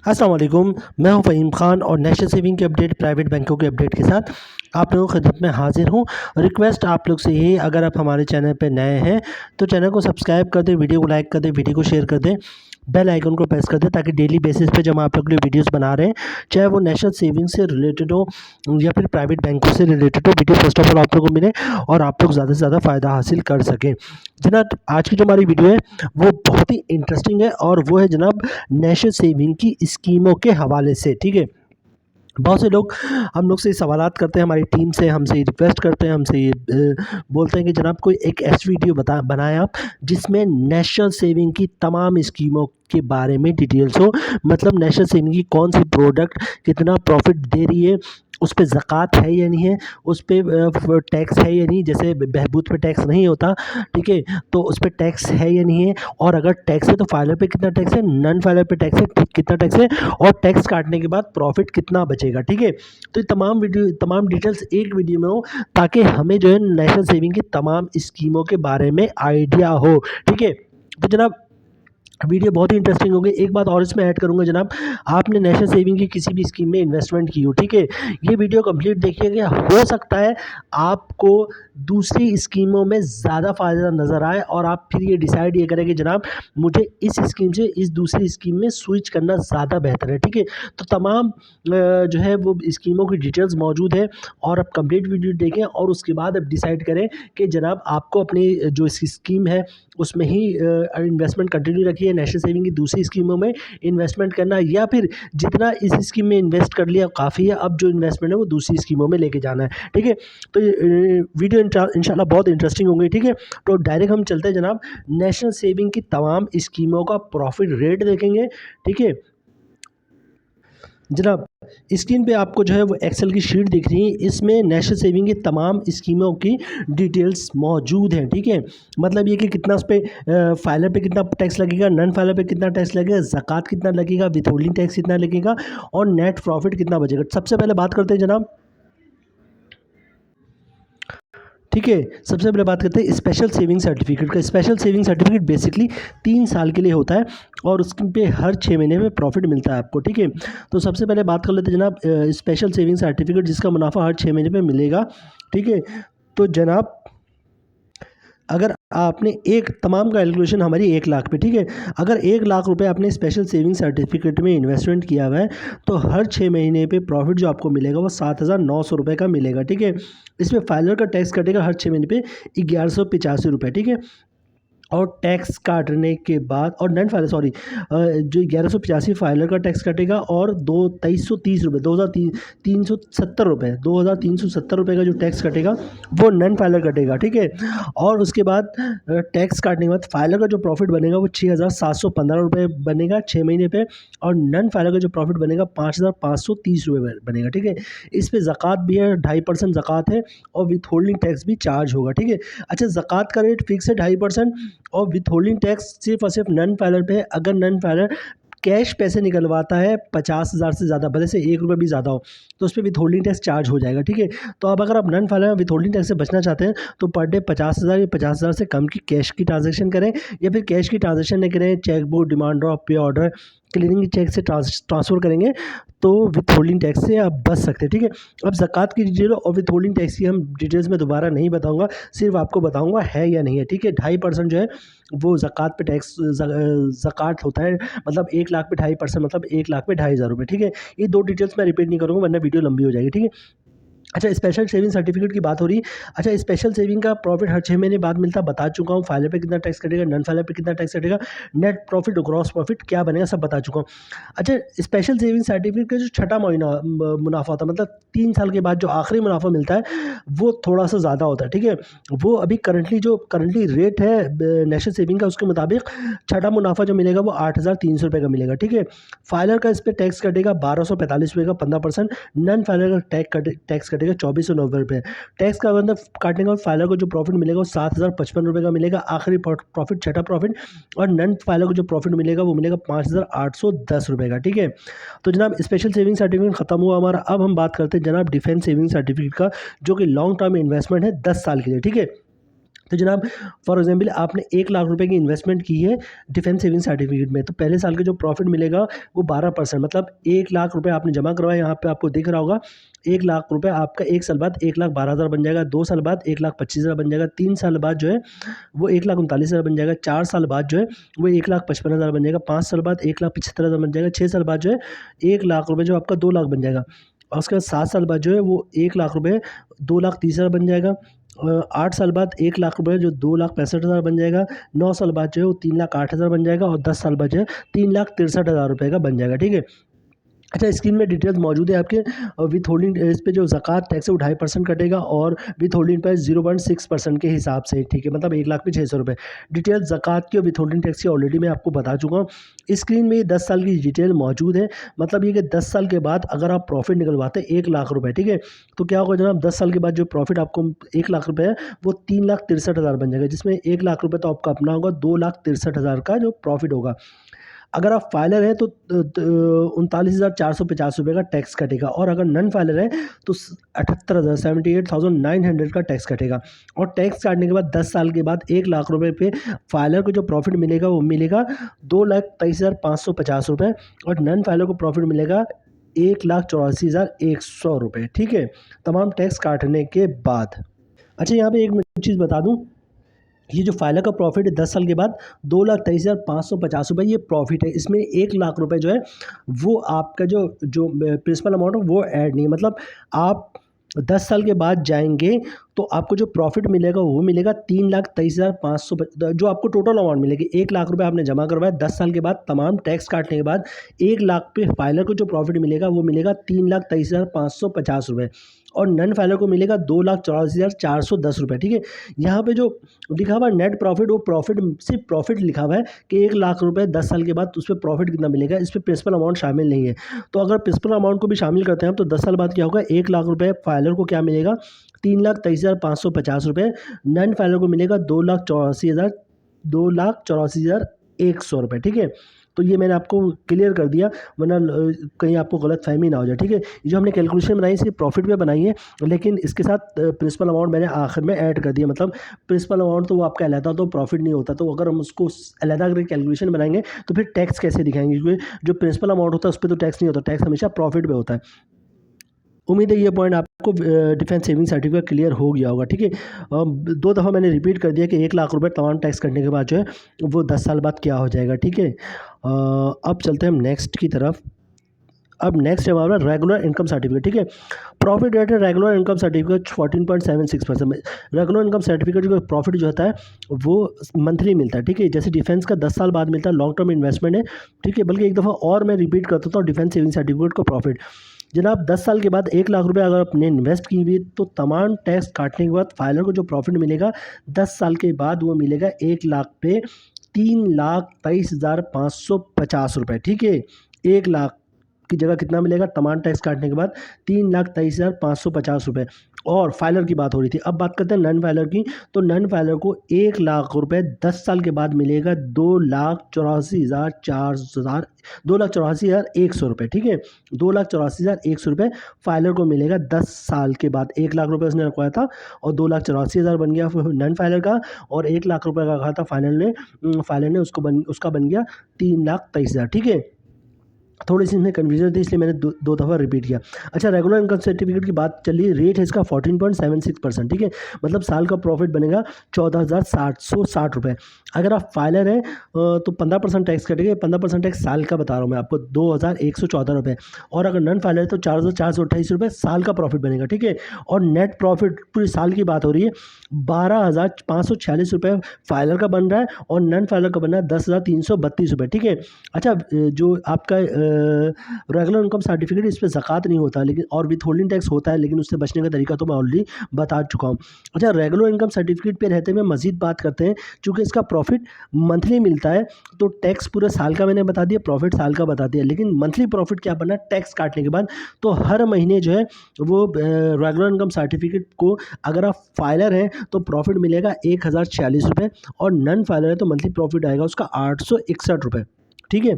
अस्सलाम वालेकुम। मैं हूं फ़हीम ख़ान और नेशनल सेविंग के अपडेट, प्राइवेट बैंकों के अपडेट के साथ आप लोगों की खिदमत में हाज़िर हूं। रिक्वेस्ट आप लोग से यही, अगर आप हमारे चैनल पे नए हैं तो चैनल को सब्सक्राइब कर दें, वीडियो को लाइक कर दें, वीडियो को शेयर कर दें, बेल आइकन को प्रेस कर दें ताकि डेली बेसिस पे जब हम आप लोग के लिए वीडियोस बना रहे हैं, चाहे वो नेशनल सेविंग से रिलेटेड हो या फिर प्राइवेट बैंकों से रिलेटेड हो, वीडियो फर्स्ट ऑफ ऑल आप लोगों को मिले और आप लोग ज़्यादा से ज़्यादा फ़ायदा हासिल कर सकें। जनाब, आज की जो हमारी वीडियो है वो बहुत ही इंटरेस्टिंग है और वो है जनाब नेशनल सेविंग की स्कीमों के हवाले से। ठीक है, बहुत से लोग हम लोग से सवालात करते हैं, हमारी टीम से हमसे रिक्वेस्ट करते हैं, हमसे ये बोलते हैं कि जनाब कोई एक ऐसी वीडियो बनाएं आप जिसमें नेशनल सेविंग की तमाम स्कीमों के बारे में डिटेल्स हो। मतलब नेशनल सेविंग की कौन सी प्रोडक्ट कितना प्रॉफिट दे रही है, उस पर ज़कात है या नहीं है, उस पर टैक्स है या नहीं, जैसे बहबूद पे टैक्स नहीं होता, ठीक है, तो उस पर टैक्स है या नहीं है, और अगर टैक्स है तो फाइलर पे कितना टैक्स है, नॉन फाइलर पे टैक्स है कितना टैक्स है, और टैक्स काटने के बाद प्रॉफिट कितना बचेगा। ठीक है, तो ये तमाम डिटेल्स एक वीडियो में हो ताकि हमें जो है नेशनल सेविंग की तमाम स्कीमों के बारे में आइडिया हो। ठीक है, तो जनाब वीडियो बहुत ही इंटरेस्टिंग होगी। एक बात और इसमें ऐड करूंगा जनाब, आपने नेशनल सेविंग की किसी भी स्कीम में इन्वेस्टमेंट की हो, ठीक है, ये वीडियो कंप्लीट देखिएगा, हो सकता है आपको दूसरी स्कीमों में ज़्यादा फ़ायदा नज़र आए और आप फिर ये डिसाइड ये करें कि जनाब मुझे इस स्कीम से इस दूसरी स्कीम में स्विच करना ज़्यादा बेहतर है। ठीक है, तो तमाम जो है वो स्कीमों की डिटेल्स मौजूद है और आप कंप्लीट वीडियो देखें और उसके बाद आप डिसाइड करें कि जनाब आपको अपनी जो स्कीम है उसमें ही इन्वेस्टमेंट कंटिन्यू रखिए, नेशनल सेविंग की दूसरी स्कीमों में इन्वेस्टमेंट करना, या फिर जितना इस स्कीम में इन्वेस्ट कर लिया काफ़ी है, अब जो इन्वेस्टमेंट है वो दूसरी स्कीमों में लेके जाना है। ठीक है, तो ये वीडियो इंशाल्लाह बहुत इंटरेस्टिंग होंगी। ठीक है, तो डायरेक्ट हम चलते हैं जनाब, नेशनल सेविंग की तमाम स्कीमों का प्रॉफिट रेट देखेंगे। ठीक है जनाब, स्क्रीन पे आपको जो है वो एक्सेल की शीट दिख रही है, इसमें नेशनल सेविंग की तमाम स्कीमों की डिटेल्स मौजूद हैं। ठीक है, मतलब ये कि कितना उस पर फाइलर पे कितना टैक्स लगेगा, नॉन फाइलर पे कितना टैक्स लगेगा, ज़कात कितना लगेगा, विथहोल्डिंग टैक्स कितना लगेगा और नेट प्रॉफिट कितना बचेगा। सबसे पहले बात करते हैं जनाब, ठीक है, सबसे पहले बात करते हैं स्पेशल सेविंग सर्टिफिकेट का। स्पेशल सेविंग सर्टिफिकेट बेसिकली 3 साल के लिए होता है और उसके पे हर 6 महीने में प्रॉफिट मिलता है आपको। ठीक है, तो सबसे पहले बात कर लेते हैं जनाब स्पेशल सेविंग सर्टिफिकेट जिसका मुनाफा हर 6 महीने पे मिलेगा। ठीक है, तो जनाब अगर आपने एक तमाम का कैलकुलेशन हमारी 1 लाख पे, ठीक है, अगर 1 लाख रुपए आपने स्पेशल सेविंग सर्टिफिकेट में इन्वेस्टमेंट किया हुआ है तो हर 6 महीने पे प्रॉफिट जो आपको मिलेगा वो 7,900 रुपये का मिलेगा। ठीक है, इसमें फाइलर का टैक्स कटेगा हर 6 महीने पे 1185 रुपये। ठीक है, और टैक्स काटने के बाद और नॉन फाइलर सॉरी जो 1185 फाइलर का टैक्स कटेगा और 2330 रुपये 2370 रुपये 2370 रुपये का जो टैक्स कटेगा वो नॉन फाइलर कटेगा। ठीक है, और उसके बाद टैक्स काटने के बाद फाइलर का जो प्रॉफिट बनेगा वो 6,715 रुपये बनेगा 6 महीने पे, और नॉन फाइलर का जो प्रॉफिट बनेगा 5,530 रुपये बनेगा। ठीक है, इस पर ज़कात भी है, 2.5% ज़कात है और विथ होल्डिंग टैक्स भी चार्ज होगा। ठीक है, अच्छा, ज़कात का रेट फिक्स है 2.5% और विथ होल्डिंग टैक्स सिर्फ और सिर्फ नॉन फाइलर पे है। अगर नॉन फाइलर कैश पैसे निकलवाता है 50,000 से ज़्यादा, भले से 1 रुपये भी ज़्यादा हो, तो उस पर विथ होल्डिंग टैक्स चार्ज हो जाएगा। ठीक है, तो अब अगर आप non filer with holding tax से बचना चाहते हैं तो पर डे 50,000 या 50,000 से कम की कैश की ट्रांजेक्शन करें, या फिर कैश की ट्रांजेक्शन नहीं करें, चेक बुक, डिमांड ड्राफ्ट, पे ऑर्डर, क्लियरिंग चेक से ट्रांसफ़र करेंगे तो विथ होल्डिंग टैक्स से आप बच सकते हैं। ठीक है, अब ज़कात की डिटेल और विथ होल्डिंग टैक्स की हम डिटेल्स में दोबारा नहीं बताऊंगा, सिर्फ आपको बताऊंगा है या नहीं है। ठीक है, 2.5% जो है वो ज़कात पे टैक्स ज़कात होता है, मतलब 1 लाख पे 2.5%, मतलब 1 लाख पे 2,500 रुपये। ठीक है, ये दो डिटेल्स मैं रिपीट नहीं करूँगा वरना वीडियो लंबी हो जाएगी। ठीक है, अच्छा, स्पेशल सेविंग सर्टिफिकेट की बात हो रही है। अच्छा, स्पेशल सेविंग का प्रॉफिट हर 6 महीने बाद मिलता है, बता चुका हूँ। फाइलर पे कितना टैक्स कटेगा, नॉन फाइलर पे कितना टैक्स कटेगा, नेट प्रॉफिट और ग्रॉस प्रॉफिट क्या बनेगा सब बता चुका हूँ। अच्छा, स्पेशल सेविंग सर्टिफिकेट का जो छठा महीना मुनाफा होता है, मतलब 3 साल के बाद जो आखिरी मुनाफा मिलता है वो थोड़ा सा ज़्यादा होता है। ठीक है, वो अभी करंटली रेट है नेशनल सेविंग का, उसके मुताबिक छठा मुनाफा जो मिलेगा वो 8,300 रुपये का मिलेगा। ठीक है, फाइलर का इस पर टैक्स कटेगा 1,245 रुपये का 15%, नॉन फाइलर का टैक्स कटेगा 2,490 रुपये। टैक्स का मतलब काटने के बाद फाइलर को जो प्रॉफिट मिलेगा वो 7,055 रुपये का मिलेगा, आखिरी प्रॉफिट छठा प्रॉफिट, और नॉन फाइलर को जो प्रॉफिट मिलेगा वो मिलेगा 5,810 रुपये का। ठीक है, तो जनाब स्पेशल सेविंग सर्टिफिकेट खत्म हुआ हमारा। अब हम बात करते हैं जनाब डिफेंस सेविंग सर्टिफिकेट का, जो कि लॉन्ग टर्म इन्वेस्टमेंट है 10 साल के लिए। ठीक है, तो जनाब फॉर एग्जांपल आपने 1 लाख रुपए की इन्वेस्टमेंट की है डिफेंस सेविंग सर्टिफिकेट में, तो पहले साल का जो प्रॉफिट मिलेगा वो 12%, मतलब 1 लाख रुपए आपने जमा करवाया, यहाँ पे आपको दिख रहा होगा 1 लाख रुपए आपका 1 साल बाद 1,12,000 बन जाएगा, 2 साल बाद 1,25,000 बन जाएगा, 3 साल बाद जो है वो 1,39,000 बन जाएगा, 4 साल बाद जो है वो 1,55,000 बन जाएगा, 5 साल बाद 1,75,000 बन जाएगा, 6 साल बाद जो है 1 लाख रुपए जो आपका 2 लाख बन जाएगा, और उसके बाद 7 साल बाद जो है वो 1 लाख रुपए 2,30,000 बन जाएगा, 8 साल बाद 1 लाख रुपए जो 2,65,000 बन जाएगा, 9 साल बाद जो है वो 3,08,000 बन जाएगा, और 10 साल बाद जो है 3,63,000 रुपये का बन जाएगा। ठीक है। अच्छा, स्क्रीन में डिटेल्स मौजूद है आपके। विथ होल्डिंग इस पे जो ज़कात टैक्स है वो 2.5% कटेगा, और विथ होल्डिंग पर 0.6% के हिसाब से। ठीक है, मतलब 1 लाख पे 600 रुपये। डिटेल ज़कात की और विथ होल्डिंग टैक्स की ऑलरेडी मैं आपको बता चुका हूँ। स्क्रीन में 10 साल की डिटेल मौजूद है, मतलब ये कि 10 साल के बाद अगर आप प्रॉफिट निकलवाते हैं 1 लाख रुपये, ठीक है, तो क्या होगा जनाब, 10 साल के बाद जो प्रॉफिट आपको 1 लाख रुपये है वो 3,63,000 बन जाएगा, जिसमें 1 लाख रुपये तो आपका अपना होगा, 2,63,000 का जो प्रॉफिट होगा। अगर आप फाइलर हैं तो 39,450 रुपये का टैक्स कटेगा, और अगर नन फाइलर है तो 78,900 का टैक्स कटेगा। और टैक्स काटने के बाद 10 साल के बाद 1 लाख रुपये पे फाइलर को जो प्रॉफिट मिलेगा वो मिलेगा 2,23,550 रुपये, और नन फाइलर को प्रॉफिट मिलेगा 1,84,100 रुपये। ठीक है, तमाम टैक्स काटने के बाद। अच्छा, यहाँ पे एक चीज़ बता दूँ, ये जो फाइलर का प्रॉफिट है 10 साल के बाद 2,23,550 रुपये ये प्रॉफिट है। इसमें 1 लाख रुपए जो है वो आपका जो जो प्रिंसिपल अमाउंट है वो ऐड नहीं है, मतलब आप 10 साल के बाद जाएंगे तो आपको जो प्रॉफिट मिलेगा वो मिलेगा 3,23,500, जो आपको टोटल अमाउंट मिलेगी। 1 लाख रुपए आपने जमा करवाया, 10 साल के बाद तमाम टैक्स काटने के बाद 1 लाख पे फाइलर को जो प्रॉफिट मिलेगा वो मिलेगा 3,23,550 रुपये, और नन फाइलर को मिलेगा 2,84,410 रुपये। ठीक है, यहाँ पे जो लिखा हुआ नेट प्रॉफिट, वो प्रॉफिट सिर्फ प्रॉफिट लिखा हुआ है कि 1 लाख रुपए 10 साल के बाद उस पर प्रॉफिट कितना मिलेगा, इस पर प्रिंसिपल अमाउंट शामिल नहीं है। तो अगर प्रिंसिपल अमाउंट को भी शामिल करते हैं हम, तो 10 साल बाद क्या होगा, 1 लाख रुपए फाइलर को क्या मिलेगा, 3,23,550 रुपये, नन फाइलर को मिलेगा 2,84,100 रुपये। ठीक है, तो ये मैंने आपको क्लियर कर दिया, वरना कहीं आपको गलत फहमी ना हो जाए। ठीक है, ये जो हमने कैलकुलेशन बनाई सिर्फ प्रॉफिट पे बनाई है, लेकिन इसके साथ प्रिंसिपल अमाउंट मैंने आखिर में ऐड कर दिया, मतलब प्रिंसिपल अमाउंट तो वो आपका अलहदा तो प्रॉफिट नहीं होता, तो अगर हम उसको अलहदा करके कैलकुलेशन बनाएंगे तो फिर टैक्स कैसे दिखाएंगे, क्योंकि जो प्रिंसिपल अमाउंट होता है उस पर तो टैक्स नहीं होता, टैक्स हमेशा प्रॉफिट पे होता है। उम्मीद है ये पॉइंट आपको डिफेंस सेविंग सर्टिफिकेट क्लियर हो गया होगा। ठीक है, 2 दफ़ा मैंने रिपीट कर दिया कि 1 लाख रुपए तमाम टैक्स करने के बाद जो है वो 10 साल बाद क्या हो जाएगा। ठीक है, अब चलते हैं हम नेक्स्ट की तरफ। अब नेक्स्ट है हमारा रेगुलर इनकम सर्टिफिकेट। ठीक है, profit rated regular income certificate 14.76%। Regular income certificate जो प्रॉफिट जो होता है वो मंथली मिलता है। ठीक है, जैसे डिफेंस का 10 साल बाद मिलता है, लॉन्ग टर्म इन्वेस्टमेंट है। ठीक है, बल्कि एक दफ़ा और मैं रिपीट करता हूँ, डिफेंस सेविंग सर्टिफिकेट को प्रॉफिट जनाब 10 साल के बाद 1 लाख रुपए अगर आपने इन्वेस्ट की हुई तो तमाम टैक्स काटने के बाद फाइलर को जो प्रॉफिट मिलेगा 10 साल के बाद वो मिलेगा 1 लाख पे 3,23,550 रुपये। ठीक है, 1 लाख की जगह कितना मिलेगा तमाम टैक्स काटने के बाद 3,23,550 रुपये। और फाइलर की बात हो रही थी, अब बात करते हैं नन फाइलर की। तो नन फाइलर को 1 लाख रुपए 10 साल के बाद मिलेगा 2,84,100 रुपये। ठीक है, 2,84,100 रुपये फाइलर को मिलेगा 10 साल के बाद। 1 लाख रुपये उसने रखवाया था और 2,84,000 बन गया नन फाइलर का, और 1 लाख रुपये का रखा था फाइलर ने उसका बन गया 3,23,000। ठीक है, थोड़ी सी इसमें कन्फ्यूजन थी, इसलिए मैंने दो दफ़ा रिपीट किया। अच्छा, रेगुलर इनकम सर्टिफिकेट की बात चलिए, रेट है इसका 14.76%। ठीक है, मतलब साल का प्रॉफिट बनेगा 14,760 रुपये। अगर आप फाइलर हैं तो 15% टैक्स कटेगा, 15% टैक्स साल का बता रहा हूँ मैं आपको, 2,114 रुपये। और अगर नन फाइलर है तो 4,428 रुपये साल का प्रॉफिट बनेगा। ठीक है, और नेट प्रॉफिट पूरी साल की बात हो रही है, 12,546 रुपये फाइलर का बन रहा है, और नन फाइलर का बन रहा है 10,332 रुपये। ठीक है, अच्छा, जो आपका रेगुलर इनकम सर्टिफिकेट इस पर ज़कात नहीं होता, लेकिन और विथ होल्डिंग टैक्स होता है, लेकिन उससे बचने का तरीका तो मैं ऑलरेडी बता चुका हूँ। अच्छा, रेगुलर इनकम सर्टिफिकेट पे रहते हुए मज़ीद बात करते हैं, चूँकि इसका प्रॉफिट मंथली मिलता है तो टैक्स पूरे साल का मैंने बता दिया, प्रॉफिट साल का बता दिया, लेकिन मंथली प्रॉफिट क्या बनना है टैक्स काटने के बाद। तो हर महीने जो है वो रेगुलर इनकम सर्टिफिकेट को अगर आप फाइलर हैं तो प्रॉफिट मिलेगा 1,046 रुपये, और नन फाइलर है तो मंथली प्रॉफिट आएगा उसका 861 रुपये। ठीक है,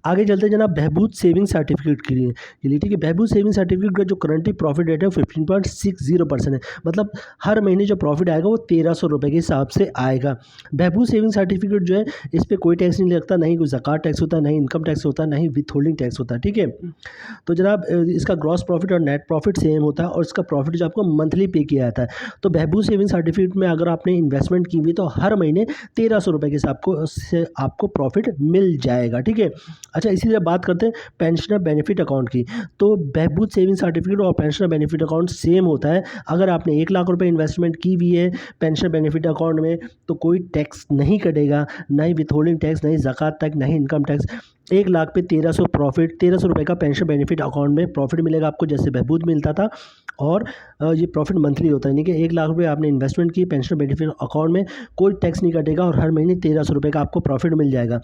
आगे चलते हैं जनाब बहबूद सेविंग सर्टिफिकेट के लिए ठीक है। बहबूद सेविंग सर्टिफिकेट का जो करंटली प्रॉफिट रेट है 15.60% है। मतलब हर महीने जो प्रॉफिट आएगा वो 1300 रुपये के हिसाब से आएगा। बहबूद सेविंग सर्टिफिकेट जो है इस पर कोई टैक्स नहीं लगता, नहीं कोई ज़कात टैक्स होता है, नहीं इनकम टैक्स होता है, नहीं विथ होल्डिंग टैक्स होता है। ठीक है। तो जनाब इसका ग्रॉस प्रॉफिट और नेट प्रॉफिट सेम होता है और इसका प्रॉफिट जो आपको मंथली पे किया जाता है। तो बहबूद सेविंग सर्टिफिकेट में अगर आपने इन्वेस्टमेंट की हुई तो हर महीने 1300 रुपये के हिसाब को से आपको प्रॉफिट मिल जाएगा। ठीक है। अच्छा, इसी तरह बात करते हैं पेंशनर बेनिफिट अकाउंट की। तो बहबूद सेविंग सर्टिफिकेट और पेंशनर बेनिफिट अकाउंट सेम होता है। अगर आपने 1 लाख रुपए इन्वेस्टमेंट की हुई है पेंशनर बेनिफिट अकाउंट में तो कोई टैक्स नहीं कटेगा, ना ही विथ होल्डिंग टैक्स, नहीं ज़कात टैक्स, नहीं इनकम टैक्स। 1 लाख पे 1300 प्रॉफिट, 1300 रुपये का पेंशन बेनिफिट अकाउंट में प्रॉफिट मिलेगा आपको, जैसे बहबूद मिलता था। और ये प्रॉफिट मंथली होता है, यानी कि 1 लाख रुपये आपने इन्वेस्टमेंट की पेंशन बेनिफिट अकाउंट में, कोई टैक्स नहीं कटेगा और हर महीने 1300 रुपये का आपको प्रॉफिट मिल जाएगा।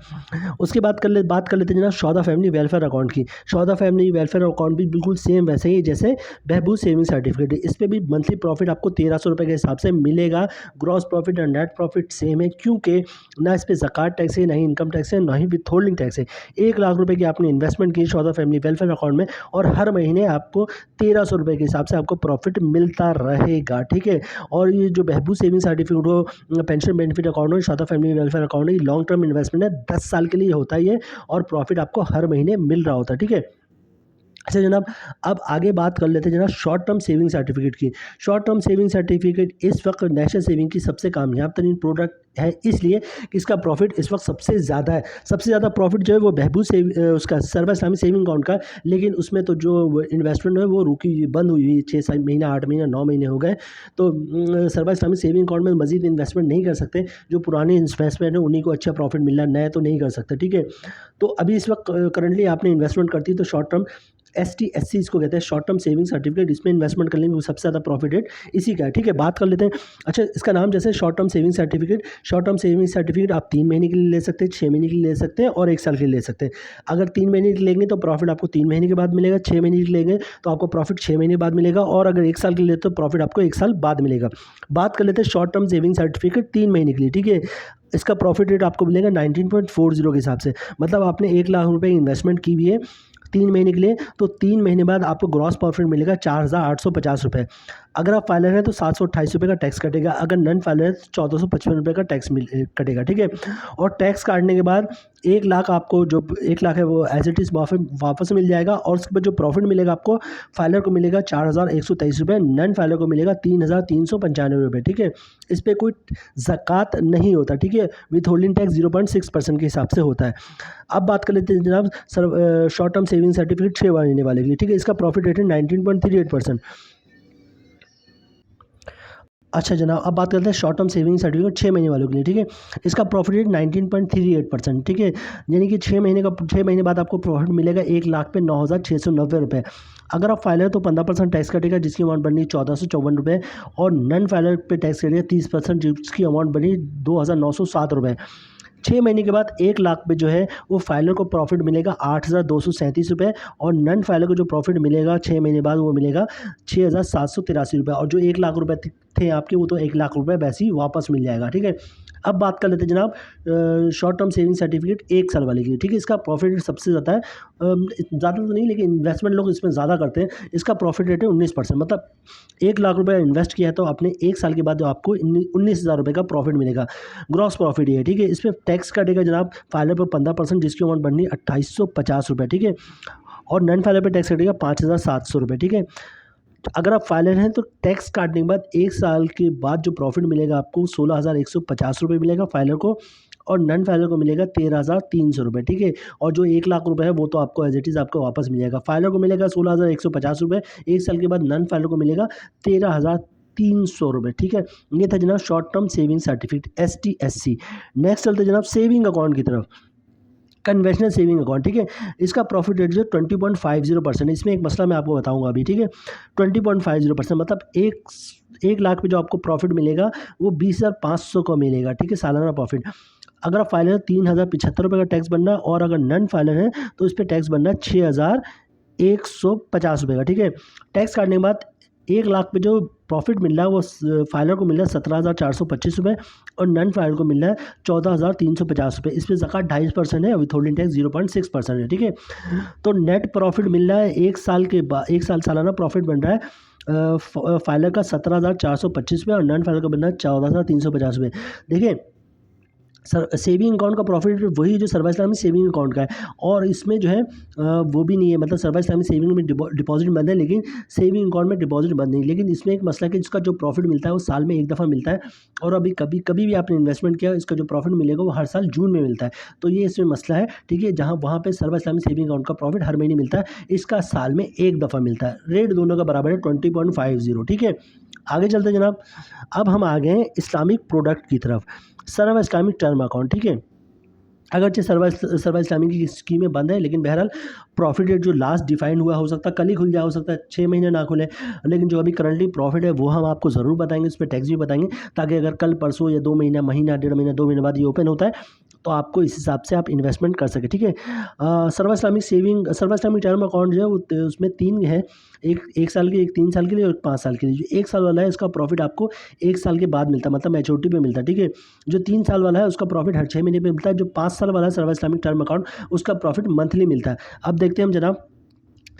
उसके बाद बात कर लेते हैं जनाब शौदा फैमिली वेलफेयर अकाउंट की। शौदा फैमिली वेलफेयर अकाउंट भी बिल्कुल सेम वैसे ही जैसे बहबूद सेविंग सर्टिफिकेट है। इस पर भी मंथली प्रॉफिट आपको 1300 रुपये के हिसाब से मिलेगा। ग्रॉस प्रॉफिट और नेट प्रॉफिट सेम है, क्योंकि ना इस पर ज़कात टैक्स है, ना ही इनकम टैक्स है, ना ही विथ होल्डिंग टैक्स है। 1 लाख रुपये की आपने इन्वेस्टमेंट की शौदा फैमिली वेलफेयर अकाउंट में और हर महीने आपको 1300 रुपये के हिसाब से आपको प्रॉफिट मिलता रहेगा। ठीक है। और ये जो बहबूद सेविंग सर्टिफिकेट हो, पेंशन बेनिफिट अकाउंट हो, शौदा फैमिली वेलफेयर अकाउंट है, लॉन्ग टर्म इन्वेस्टमेंट है, 10 साल के लिए होता ही है और प्रॉफिट आपको हर महीने मिल रहा होता है। ठीक है। अच्छा जनाब, अब आगे बात कर लेते हैं जनाब शॉर्ट टर्म सेविंग सर्टिफिकेट की। शॉर्ट टर्म सेविंग सर्टिफिकेट इस वक्त नेशनल सेविंग की सबसे कामयाब तरीन प्रोडक्ट है, इसलिए कि इसका प्रॉफिट इस वक्त सबसे ज़्यादा है। सबसे ज़्यादा प्रॉफिट जो है वो बहबूद उसका सर्वा इस्लामी सेविंग अकाउंट का, लेकिन उसमें तो जो इन्वेस्टमेंट है वो रुकी बंद हुई हुई 6 महीना 8 महीना 9 महीने हो गए। तो सर्वा इस्लामी सेविंग अकाउंट में मजीद इन्वेस्टमेंट नहीं कर सकते। जो पुराने इन्वेस्टमेंट है उन्हीं को अच्छा प्रॉफिट मिल रहा है, नया तो नहीं कर सकते। ठीक है। तो अभी इस वक्त करंटली आपने इन्वेस्टमेंट करती है तो शॉर्ट टर्म STSC इसको कहते हैं, शॉर्ट टर्म सेविंग सर्टिफिकेट। इसमें इन्वेस्टमेंट कर लेंगे वो सबसे ज़्यादा प्रॉफिट रेट इसी का है। ठीक है। बात कर लेते हैं। अच्छा, इसका नाम जैसे short term saving certificate. Short term saving certificate आप 3 महीने के लिए ले सकते हैं, 6 महीने के लिए ले सकते हैं और 1 साल के लिए ले सकते हैं। अगर 3 महीने के लिए लेंगे तो प्रॉफिट आपको 3 महीने के बाद मिलेगा, 6 महीने के लिए लेंगे तो आपको प्रॉफिट 6 महीने बाद मिलेगा, और अगर 1 साल के लिए लेते तो प्रॉफिट आपको 1 साल बाद मिलेगा। बात कर लेते हैं शॉर्ट टर्म सेविंग सर्टिफिकेट 3 महीने के लिए। ठीक है। इसका प्रॉफिट रेट आपको मिलेगा 19.40 के हिसाब से। मतलब आपने 1 लाख रुपये इन्वेस्टमेंट की हुई है 3 महीने के लिए, तो 3 महीने बाद आपको ग्रॉस प्रॉफिट मिलेगा 4850 रुपये। अगर आप फाइलर हैं तो 728 रुपये का टैक्स कटेगा, अगर नन फाइलर है तो 1455 रुपये का टैक्स कटेगा। ठीक है। और टैक्स काटने के बाद 1 लाख आपको जो 1 लाख है वो एज इट इज़ वापस मिल जाएगा, और उसके बाद जो प्रॉफिट मिलेगा आपको फाइलर को मिलेगा 4123 रुपये, नन फाइलर को मिलेगा 3395 रुपये। ठीक है। इस पर कोई ज़कात नहीं होता। ठीक है। विथ होल्डिंग टैक्स 0.6% के हिसाब से होता है। अब बात कर लेते हैं जनाब शॉर्ट टर्म सेविंग सर्टिफिकेट 6 महीने वाले के लिए। ठीक है। इसका प्रॉफिट रेट है 19.38%। अच्छा जनाब, अब बात करते हैं शॉर्ट टर्म सेविंग सर्टिफिकेट 6 महीने वालों के लिए। ठीक है। इसका प्रॉफिट रेट 19.38%। ठीक है। यानी कि 6 महीने बाद आपको प्रॉफिट मिलेगा 1 लाख पे 9690 रुपये। अगर आप फाइलर तो 15% टैक्स कटेगा, जिसकी अमाउंट बनी 1454 रुपये, और नन फाइलर पे टैक्स कटेगा 30%, जिसकी अमाउंट बनी 2907 रुपये। 6 महीने के बाद 1 लाख पे जो है वो फाइलर को प्रॉफिट मिलेगा 8237 रुपये, और नन फाइलर को जो प्रॉफिट मिलेगा 6 महीने बाद वो मिलेगा 6783 रुपये, और जो 1 लाख रुपये थे आपके वो तो 1 लाख रुपये वैसे ही वापस मिल जाएगा। ठीक है। अब बात कर लेते हैं जनाब शॉर्ट टर्म सेविंग सर्टिफिकेट 1 साल वाले के लिए। ठीक है। इसका प्रॉफिट रेट सबसे ज़्यादा है, ज़्यादा तो नहीं लेकिन इन्वेस्टमेंट लोग इसमें ज़्यादा करते हैं। इसका प्रॉफिट रेट है 19%। मतलब 1 लाख रुपये इन्वेस्ट किया है तो आपने 1 साल के बाद आपको 19,000 रुपये का प्रॉफिट मिलेगा। ग्रॉस प्रॉफिट ये है। ठीक है। इस पर टैक्स कटेगा जनाब फाइलर पर 15%, जिसकी अमाउंट बननी 2850 रुपये। ठीक है। और नन फाइलर पर टैक्स कटेगा 5700 रुपये। ठीक है। तो अगर आप फाइलर हैं तो टैक्स काटने के बाद 1 साल के बाद जो प्रॉफिट मिलेगा आपको 16,150 रुपये मिलेगा फाइलर को, और नन फाइलर को मिलेगा 13,300 रुपये। ठीक है। और जो 1 लाख रुपये है वो तो आपको एज इट इज़ आपको वापस मिलेगा। फाइलर को मिलेगा 16,150 रुपये 1 साल के बाद, नन फाइलर को मिलेगा 13,300 रुपये। ठीक है। ये था जनाब short term saving certificate STSC। Next चलते जनाब सेविंग अकाउंट की तरफ। Conventional saving account. ठीक है। इसका प्रॉफिट रेट जो 20.50%। इसमें एक मसला मैं आपको बताऊंगा अभी। ठीक है। 20.50% मतलब 1 लाख पे जो आपको प्रॉफिट मिलेगा वो 20,500 का मिलेगा। ठीक है। सालाना प्रॉफिट। अगर आप फाइलर 3,075 रुपये का टैक्स बनना है, और अगर नन फाइलर है तो इस पर टैक्स बनना है 6,150 रुपये का। ठीक है। टैक्स काटने के बाद 1 लाख पे जो प्रॉफिट मिल रहा है वो फाइलर को मिल रहा है 17,425 रुपये और नॉन फाइलर को मिल रहा है 14,350 रुपये। इस पर ज़कात 2.5% है और विथहोल्डिंग टैक्स 0.6% है, ठीक है। तो नेट प्रॉफिट मिल रहा है 1 साल के बाद, 1 साल सालाना प्रॉफिट बन रहा है फाइलर का 17,425 रुपये और नॉन फाइलर का बन रहा है 14,350 रुपये। देखिए सर सेविंग अकाउंट का प्रॉफिट वही जो सर्वा इस्लामी सेविंग अकाउंट का है, और इसमें जो है वो भी नहीं है, मतलब सर्वा इस्लामी सेविंग में डिपॉजिट बंद है लेकिन सेविंग अकाउंट में डिपॉजिट बंद नहीं। लेकिन इसमें एक मसला है कि इसका जो प्रॉफिट मिलता है वो साल में एक दफ़ा मिलता है, और अभी कभी कभी भी आपने इन्वेस्टमेंट किया इसका जो प्रॉफिट मिलेगा वो हर साल जून में मिलता है। तो ये इसमें मसला है, ठीक है। जहाँ वहाँ पर सर्वा इस्लामी सेविंग अकाउंट का प्रॉफिट हर महीने मिलता है, इसका साल में एक दफ़ा मिलता है। रेट दोनों का बराबर है 20.50, ठीक है। आगे चलते जनाब, अब हम आ गए हैं इस्लामिक प्रोडक्ट की तरफ, सर्वा इस्लामिक टर्म अकाउंट, ठीक है। अगरचे सर्वा इस्लामी की स्कीमें बंद है, लेकिन बहरहाल प्रॉफिट रेट जो लास्ट डिफाइंड हुआ हो सकता है कल ही खुल जाए, हो सकता है 6 महीने ना खुले, लेकिन जो अभी करंटली प्रॉफिट है वो हम आपको ज़रूर बताएंगे, उस पर टैक्स भी बताएंगे, ताकि अगर कल परसों या 2 महीना, महीना 1.5 महीना, 2 महीने बाद ये ओपन होता है तो आपको इस हिसाब से आप इन्वेस्टमेंट कर सकें, ठीक है। सर्वा इस्लामिक टर्म अकाउंट जो है वो उसमें 3 है, एक साल के, एक 3 साल के लिए और एक 5 साल के लिए। जो 1 साल वाला है इसका प्रॉफिट आपको 1 साल के बाद मिलता है, मतलब मैच्योरिटी पे मिलता है, ठीक है। जो 3 साल वाला है उसका प्रॉफिट हर 6 महीने पे मिलता है। जो 5 साल वाला है सर्वा इस्लामिक टर्म अकाउंट, उसका प्रॉफिट मंथली मिलता है। अब देखते हैं हम जनाब,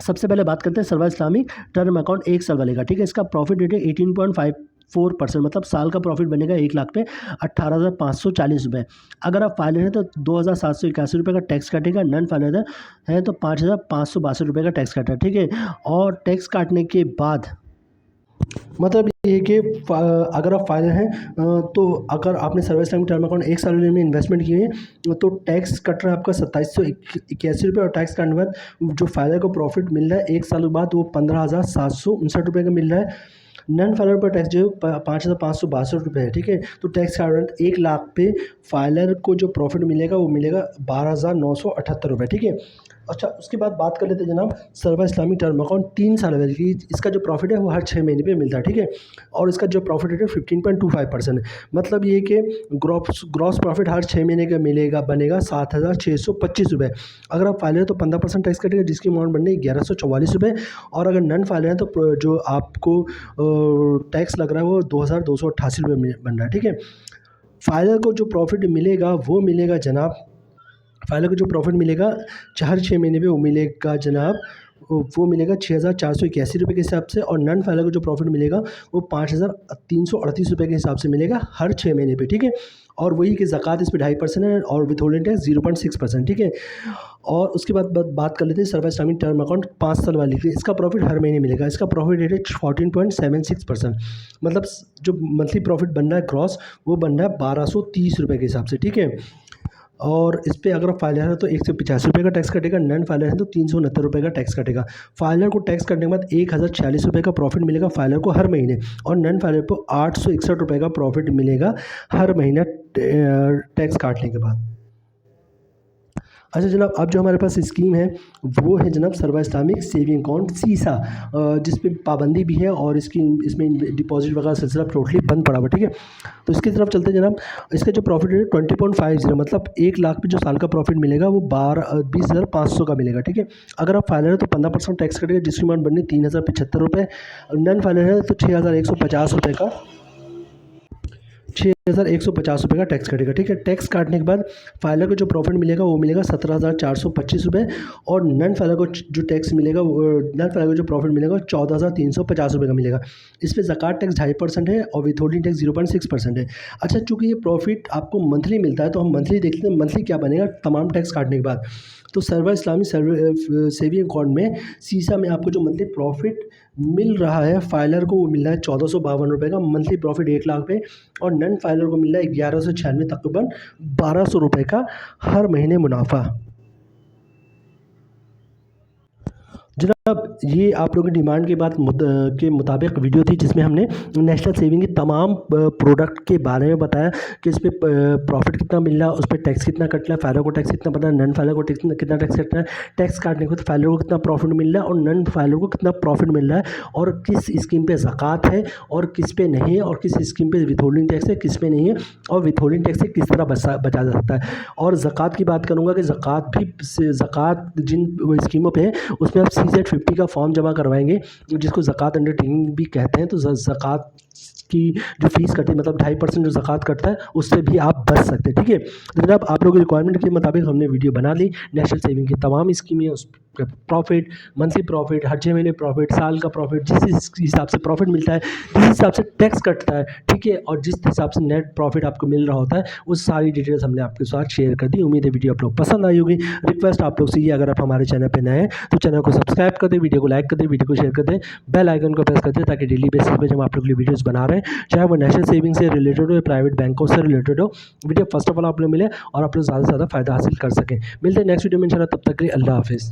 सबसे पहले बात करते हैं सर्वा इस्लामिक टर्म अकाउंट 1 साल वाले का, ठीक है। इसका प्रॉफिट रेट है 18.54%, मतलब साल का प्रॉफिट बनेगा 1 लाख पे 18,540 रुपये। अगर आप फाइलर हैं तो 2,781 रुपये का टैक्स काटेगा, नॉन फाइलर है तो 5,562 रुपये का टैक्स काटा, ठीक है। और टैक्स काटने के बाद मतलब ये है कि अगर आप फाइलर हैं तो अगर आपने सर्वा इस्लामिक टर्म अकाउंट 1 साल में इन्वेस्टमेंट किए हैं तो टैक्स कट रहा है आपका 2,781 रुपये, और टैक्स काटने के बाद जो फाइलर को प्रॉफिट मिल रहा है 1 साल के बाद वो 15,759 रुपये का मिल रहा है। नॉन फाइलर पर टैक्स जो है 5,562 रुपये है, ठीक है। तो टैक्स का 1 लाख पे फाइलर को जो प्रॉफिट मिलेगा वो मिलेगा 12,978 रुपये, ठीक है। अच्छा, उसके बाद बात कर लेते हैं जनाब सर्वा इस्लामिक टर्म अकाउंट 3 साल वाले की। इसका जो प्रॉफिट है वो हर 6 महीने पे मिलता है, ठीक है। और इसका जो प्रॉफिट रेट है 15.25% है। मतलब ये कि ग्रॉस प्रॉफिट हर 6 महीने का मिलेगा, बनेगा 7,625 रुपये। अगर आप फाइलर हैं तो 15% टैक्स कटेगा, जिसकी अमाउंट बनने 1,144 रुपये। और अगर नॉन फाइलर हैं तो जो आपको टैक्स लग रहा है वो 2,288 रुपये बन रहा है, ठीक है। फाइलर को जो प्रॉफिट मिलेगा वो मिलेगा जनाब, फाइलर को जो प्रॉफिट मिलेगा हर 6 महीने पे वो मिलेगा जनाब, वो मिलेगा 6,481 रुपये के हिसाब से। और नॉन फाइलर को जो प्रॉफिट मिलेगा वो 5,338 रुपये के हिसाब से मिलेगा हर 6 महीने पे, ठीक है। और वही कि ज़कात इस पर 2.5% है और विथहोल्डिंग टैक्स 0.6%, ठीक है। और उसके बाद बात कर लेते हैं सर्वा इस्लामिक टर्म अकाउंट 5 साल वाली की। इसका प्रॉफिट हर महीने मिलेगा, इसका प्रॉफिट रेट है 14.76%, मतलब जो मंथली प्रॉफिट बन रहा है ग्रॉस वो बन रहा है 1,230 रुपये के हिसाब से, ठीक है। और इस पर अगर आप फाइलर है तो 185 रुपये का टैक्स कटेगा, नॉन फाइलर है तो 369 रुपये का टैक्स कटेगा। फाइलर को टैक्स कटने के बाद 1,046 रुपये का प्रॉफिट मिलेगा फाइलर को हर महीने, और नॉन फाइलर को 861 रुपये का प्रॉफिट मिलेगा हर महीना टैक्स काटने के बाद। अच्छा जनाब, अब जो हमारे पास स्कीम है वो है जनाब सर्वा इस्लामिक सेविंग अकाउंट सीसा, जिस पे पाबंदी भी है और इसमें डिपॉजिट वगैरह सिलसिला टोटली बंद पड़ा हुआ, ठीक है। तो इसकी तरफ चलते हैं जनाब। इसका जो प्रॉफिट है 20.50, मतलब 1 लाख पे जो साल का प्रॉफिट मिलेगा वो 20,500 का मिलेगा, ठीक है। अगर आप फाइलर है तो 15% टैक्स कटेगा, जिसकी अमाउंट बननी 3,075 रुपये। नॉन फाइलर है तो 6,150 रुपये का 6,150 रुपये का टैक्स कटेगा, ठीक है। टैक्स काटने के बाद फाइलर को जो प्रॉफिट मिलेगा वो मिलेगा 17,425 रुपये, और नॉन फाइलर को जो टैक्स मिलेगा नॉन फाइलर को जो प्रॉफिट मिलेगा 14,350 रुपये का मिलेगा। इस पर ज़कात टैक्स 2.5% है और विथहोल्डिंग टैक्स 0.6% है। अच्छा, चूँकि ये प्रॉफिट आपको मंथली मिलता है तो हम मंथली देखते हैं मंथली क्या बनेगा तमाम टैक्स काटने के बाद। तो सर्वा इस्लामिक सेविंग अकाउंट में सीसा में आपको जो मंथली प्रॉफिट मिल रहा है फाइलर को वो मिल रहा है 1,452 रुपये का मंथली प्रॉफिट 1 लाख पे, और नॉन फाइलर को मिल रहा है 1,196, तकरीबन 1,200 रुपये का हर महीने मुनाफा। जनाब, ये आप लोगों की डिमांड के बाद के मुताबिक वीडियो थी, जिसमें हमने नेशनल सेविंग की तमाम प्रोडक्ट के बारे में बताया कि इस पर प्रॉफिट कितना मिल रहा है, उस पर टैक्स कितना कट रहा है, फाइलर को टैक्स कितना पड़ रहा है, नॉन फाइलर को कितना टैक्स कट रहा है, टैक्स काटने के बाद फाइलर को कितना प्रॉफिट मिल रहा है और नॉन फाइलर को कितना प्रॉफिट मिल रहा है, और किस स्कीम पर ज़कात है और किस पे नहीं है, और किस स्कीम पर विथहोल्डिंग टैक्स है किस पे नहीं है, और विथहोल्डिंग टैक्स से किस तरह बचा जा सकता है। और ज़कात की बात करूँगा कि ज़कात जिन स्कीमों पर है उसमें आप CZ50 का का फॉर्म जमा करवाएंगे जिसको ज़कात अंडरटेकिंग भी कहते हैं, तो ज़कात की जो फीस कटी मतलब 2.5% जो ज़कात कटता है उससे भी आप बच सकते हैं। ठीक है, तो जनाब आप लोगों की रिक्वायरमेंट के मुताबिक हमने वीडियो बना ली। नेशनल सेविंग की तमाम स्कीमें, उस प्रॉफिट, मंथली प्रॉफिट, हर 6 महीने प्रॉफिट, साल का प्रॉफिट, जिस हिसाब से प्रॉफिट मिलता है, जिस हिसाब से टैक्स कटता है, ठीक है, और जिस हिसाब से नेट प्रॉफिट आपको मिल रहा होता है, उस सारी डिटेल्स हमने आपके साथ शेयर कर दी। उम्मीद है वीडियो आप लोग पसंद आई होगी। रिक्वेस्ट आप लोग से ये, अगर आप हमारे चैनल पर नए हैं तो चैनल को सब्सक्राइब कर दें, वीडियो को लाइक कर दें, वीडियो को शेयर कर दें, बेल आइकन को प्रेस कर दें, ताकि डेली बेसिस पे जब आप लोग के लिए वीडियोस बना रहे हैं, चाहे वो नेशनल सेविंग से रिलेटेड हो या प्राइवेट बैंकों से रिलेटेड हो, वीडियो फर्स्ट ऑफ ऑल आप लोग मिले और आप लोग ज़्यादा से ज़्यादा फायदा हासिल कर सकें। मिलते हैं नेक्स्ट वीडियो में इंशाल्लाह, तब तक के लिए अल्लाह हाफिज़।